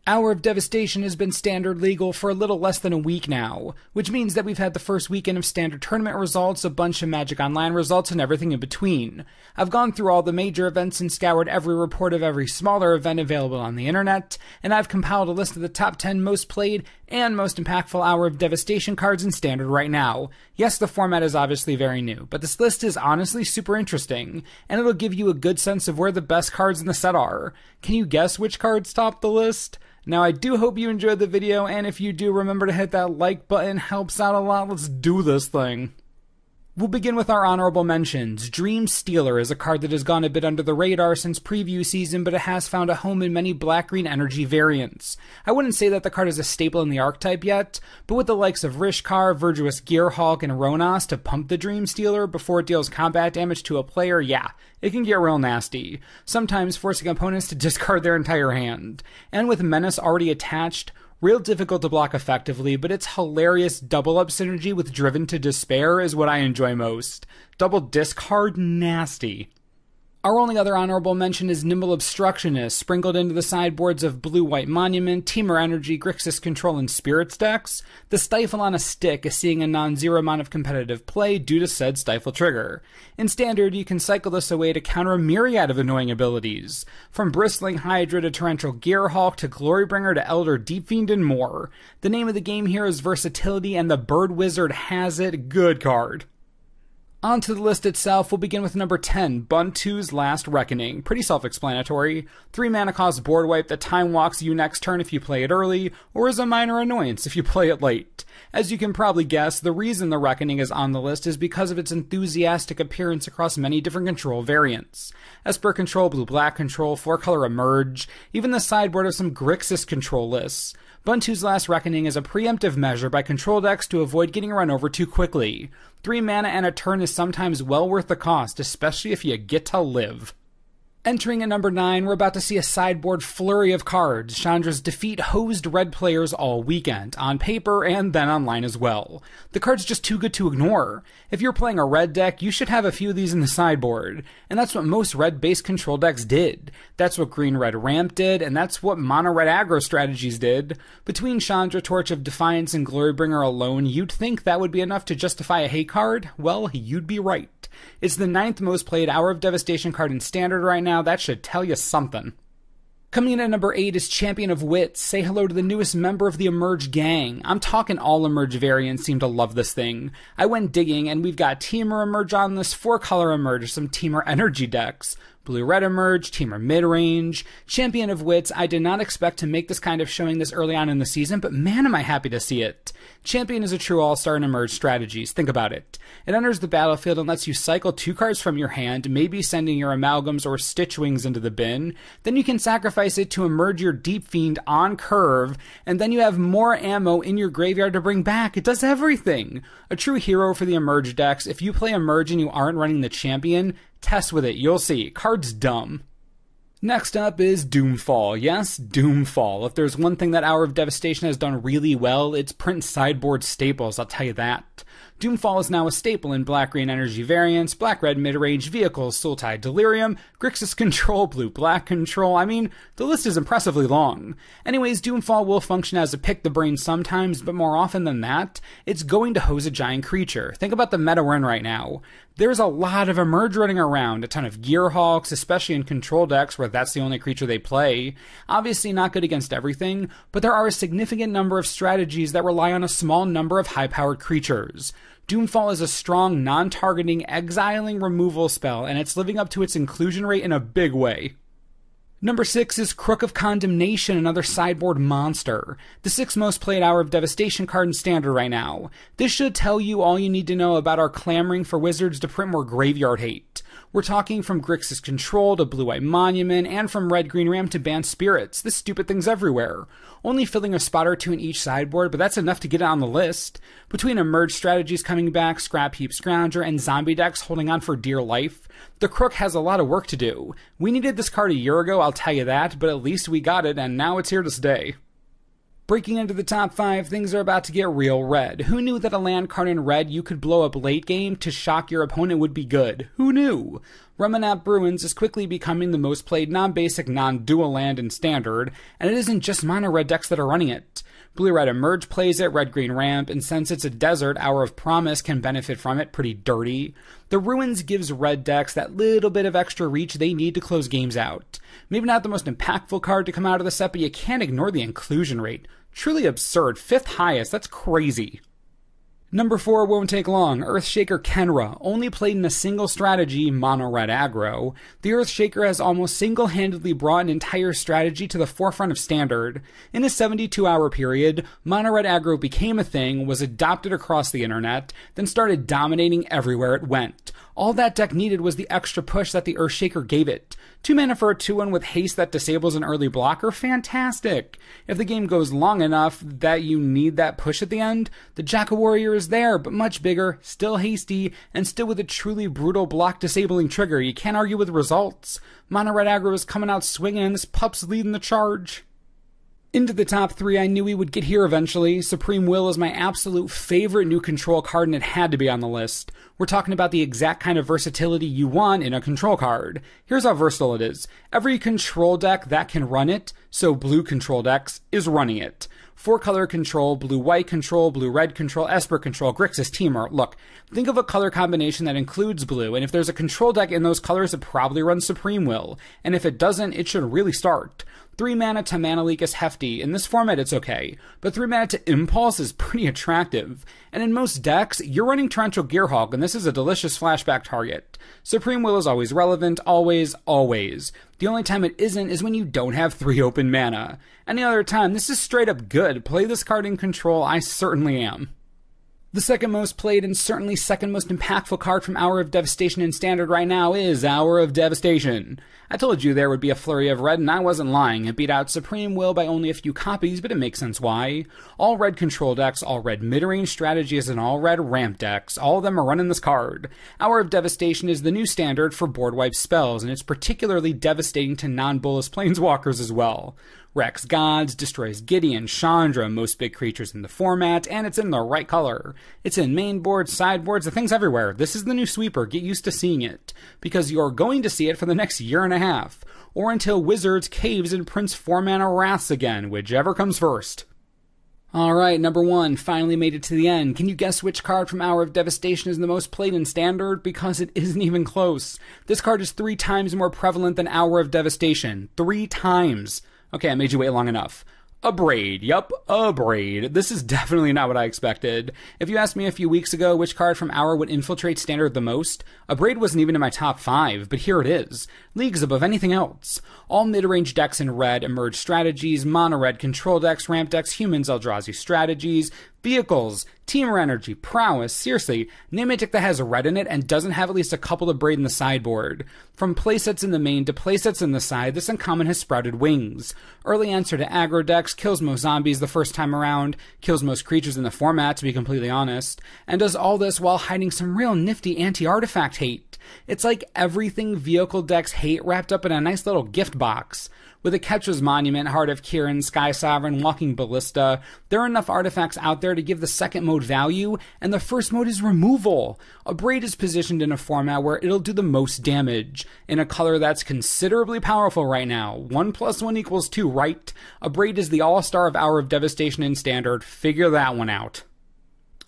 Hour of Devastation has been standard legal for a little less than a week now, which means that we've had the first weekend of standard tournament results, a bunch of Magic Online results, and everything in between. I've gone through all the major events and scoured every report of every smaller event available on the internet, and I've compiled a list of the top 10 most played and most impactful Hour of Devastation cards in standard right now. Yes, the format is obviously very new, but this list is honestly super interesting, and it'll give you a good sense of where the best cards in the set are. Can you guess which cards top the list? Now, I do hope you enjoyed the video, and if you do, remember to hit that like button. Helps out a lot. Let's do this thing. We'll begin with our honorable mentions. Dreamstealer is a card that has gone a bit under the radar since preview season, but it has found a home in many black-green energy variants. I wouldn't say that the card is a staple in the archetype yet, but with the likes of Rishkar, Virtuous Gearhulk, and Ronas to pump the Dreamstealer before it deals combat damage to a player, yeah, it can get real nasty, sometimes forcing opponents to discard their entire hand. And with Menace already attached, real difficult to block effectively, but its hilarious double-up synergy with Driven to Despair is what I enjoy most. Double discard? Nasty. Our only other honorable mention is Nimble Obstructionists, sprinkled into the sideboards of Blue-White Monument, Temur Energy, Grixis Control, and Spirits decks. The Stifle on a Stick is seeing a non-zero amount of competitive play due to said Stifle trigger. In Standard, you can cycle this away to counter a myriad of annoying abilities, from Bristling Hydra to Torrential Gearhulk to Glorybringer to Elder Deep Fiend and more. The name of the game here is versatility, and the Bird Wizard has it. Good card. On to the list itself, we'll begin with number 10, Buntu's Last Reckoning. Pretty self-explanatory. 3 mana cost board wipe that time walks you next turn if you play it early, or is a minor annoyance if you play it late. As you can probably guess, the reason the Reckoning is on the list is because of its enthusiastic appearance across many different control variants. Esper Control, Blue-Black Control, 4-color Emerge, even the sideboard of some Grixis control lists. Buntu's Last Reckoning is a preemptive measure by control decks to avoid getting run over too quickly. 3 mana and a turn is sometimes well worth the cost, especially if you get to live. Entering at number 9, we're about to see a sideboard flurry of cards. Chandras Defeat hosed red players all weekend, on paper and then online as well. The card's just too good to ignore. If you're playing a red deck, you should have a few of these in the sideboard, and that's what most red-based control decks did. That's what green-red ramp did, and that's what mono-red aggro strategies did. Between Chandra, Torch of Defiance, and Glorybringer alone, you'd think that would be enough to justify a hate card? Well, you'd be right. It's the 9th most played Hour of Devastation card in Standard right now. That should tell you something. Coming in at number 8 is Champion of Wits. Say hello to the newest member of the Emerge gang. I'm talking all Emerge variants seem to love this thing. I went digging, and we've got Temur Emerge on this, 4-color Emerge, some Temur Energy decks. Blue-Red Emerge, Temur Midrange, Champion of Wits. I did not expect to make this kind of showing this early on in the season, but man am I happy to see it. Champion is a true all-star in Emerge strategies. Think about it. It enters the battlefield and lets you cycle 2 cards from your hand, maybe sending your Amalgams or Stitchwings into the bin. Then you can sacrifice it to emerge your Deep Fiend on curve, and then you have more ammo in your graveyard to bring back. It does everything. A true hero for the Emerge decks. If you play Emerge and you aren't running the Champion, test with it, you'll see. Card's dumb. Next up is Doomfall. Yes, Doomfall. If there's one thing that Hour of Devastation has done really well, it's print sideboard staples, I'll tell you that. Doomfall is now a staple in black-green energy variants, black-red mid-range vehicles, Sultai Delirium, Grixis Control, Blue-Black Control. I mean, the list is impressively long. Anyways, Doomfall will function as a pick the brain sometimes, but more often than that, it's going to hose a giant creature. Think about the meta we're in right now. There's a lot of Emerge running around, a ton of Gearhulks, especially in control decks where that's the only creature they play. Obviously not good against everything, but there are a significant number of strategies that rely on a small number of high-powered creatures. Doomfall is a strong, non-targeting, exiling removal spell, and it's living up to its inclusion rate in a big way. Number 6 is Crook of Condemnation, another sideboard monster. The 6th most played Hour of Devastation card in Standard right now. This should tell you all you need to know about our clamoring for Wizards to print more graveyard hate. We're talking from Grixis Control to Blue-White Monument, and from Red-Green Ram to Banned Spirits. This stupid thing's everywhere. Only filling a spot or 2 in each sideboard, but that's enough to get it on the list. Between Emerge strategies coming back, Scrap Heap Scrounger, and zombie decks holding on for dear life, the Crook has a lot of work to do. We needed this card a year ago, I'll tell you that, but at least we got it, and now it's here to stay. Breaking into the top 5, things are about to get real red. Who knew that a land card in red you could blow up late game to shock your opponent would be good? Who knew? Remanat Bruins is quickly becoming the most played non-basic, non-dual land in Standard, and it isn't just mono-red decks that are running it. Blue-Red Emerge plays it, Red-Green Ramp, and since it's a desert, Hour of Promise can benefit from it pretty dirty. The Ruins gives red decks that little bit of extra reach they need to close games out. Maybe not the most impactful card to come out of the set, but you can't ignore the inclusion rate. Truly absurd. 5th highest, that's crazy. Number 4 won't take long. Earthshaker Kenra, only played in a single strategy, mono-red aggro. The Earthshaker has almost single-handedly brought an entire strategy to the forefront of Standard. In a 72-hour period, mono-red aggro became a thing, was adopted across the internet, then started dominating everywhere it went. All that deck needed was the extra push that the Earthshaker gave it. 2 mana for a 2/1 with haste that disables an early blocker? Fantastic! If the game goes long enough that you need that push at the end, the Jackal Warrior is there, but much bigger, still hasty, and still with a truly brutal block disabling trigger. You can't argue with results. Mono red aggro is coming out swinging, and this pup's leading the charge. Into the top 3, I knew we would get here eventually. Supreme Will is my absolute favorite new control card, and it had to be on the list. We're talking about the exact kind of versatility you want in a control card. Here's how versatile it is. Every control deck that can run it, so blue control decks, is running it. 4-color control, blue-white control, blue-red control, Esper control, Grixis, Temur. Look, think of a color combination that includes blue, and if there's a control deck in those colors, it probably runs Supreme Will. And if it doesn't, it should really start. 3 mana to Mana Leak is hefty. In this format, it's okay. But 3 mana to Impulse is pretty attractive. And in most decks, you're running Torrential Gearhulk, and this is a delicious flashback target. Supreme Will is always relevant, always, always. The only time it isn't is when you don't have 3 open mana. Any other time, this is straight up good. Play this card in control, I certainly am. The second most played and certainly second most impactful card from Hour of Devastation in Standard right now is Hour of Devastation. I told you there would be a flurry of red, and I wasn't lying. It beat out Supreme Will by only a few copies, but it makes sense why. All red control decks, all red mid-range strategies, and all red ramp decks, all of them are running this card. Hour of Devastation is the new standard for board wipe spells, and it's particularly devastating to non-bolus planeswalkers as well. Wrecks gods, destroys Gideon, Chandra, most big creatures in the format, and it's in the right color. It's in main boards, sideboards, the thing's everywhere. This is the new sweeper, get used to seeing it. Because you're going to see it for the next year and a half. Or until Wizards caves and prints 4-mana Wraths again, whichever comes first. Alright, number 1, finally made it to the end. Can you guess which card from Hour of Devastation is the most played in Standard? Because it isn't even close. This card is 3 times more prevalent than Hour of Devastation. 3 times. Okay, I made you wait long enough. Abrade. Yup, Abrade. This is definitely not what I expected. If you asked me a few weeks ago which card from Hour would infiltrate Standard the most, Abrade wasn't even in my top 5, but here it is. Leagues above anything else. All mid-range decks in red, Emerge strategies, mono-red control decks, ramp decks, humans, Eldrazi strategies, vehicles, Temur energy, prowess, seriously, name a deck that has red in it and doesn't have at least a couple of Braid in the sideboard. From playsets in the main to playsets in the side, this uncommon has sprouted wings. Early answer to aggro decks, kills most zombies the first time around, kills most creatures in the format to be completely honest, and does all this while hiding some real nifty anti-artifact hate. It's like everything vehicle decks hate wrapped up in a nice little gift box. With a Ketcha's Monument, Heart of Kiran, Sky Sovereign, Walking Ballista, there are enough artifacts out there to give the second mode value, and the first mode is removal. Abrade is positioned in a format where it'll do the most damage, in a color that's considerably powerful right now. 1 + 1 = 2, right? Abrade is the all-star of Hour of Devastation in Standard. Figure that one out.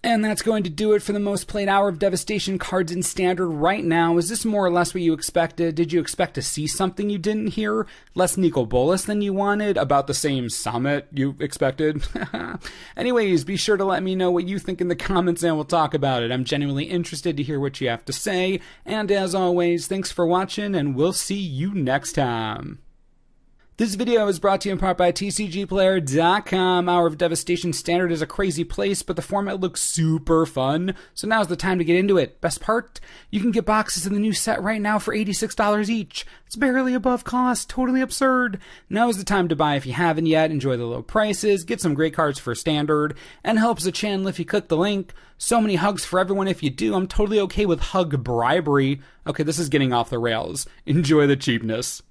And that's going to do it for the most played Hour of Devastation cards in Standard right now. Is this more or less what you expected? Did you expect to see something you didn't hear? Less Nicol Bolas than you wanted? About the same summit you expected? Anyways, be sure to let me know what you think in the comments and we'll talk about it. I'm genuinely interested to hear what you have to say. And as always, thanks for watching and we'll see you next time. This video is brought to you in part by TCGplayer.com. Hour of Devastation Standard is a crazy place, but the format looks super fun, so now's the time to get into it. Best part? You can get boxes of the new set right now for $86 each. It's barely above cost, totally absurd. Now is the time to buy if you haven't yet, enjoy the low prices, get some great cards for Standard, and helps the channel if you click the link. So many hugs for everyone if you do. I'm totally okay with hug bribery. Okay, this is getting off the rails. Enjoy the cheapness.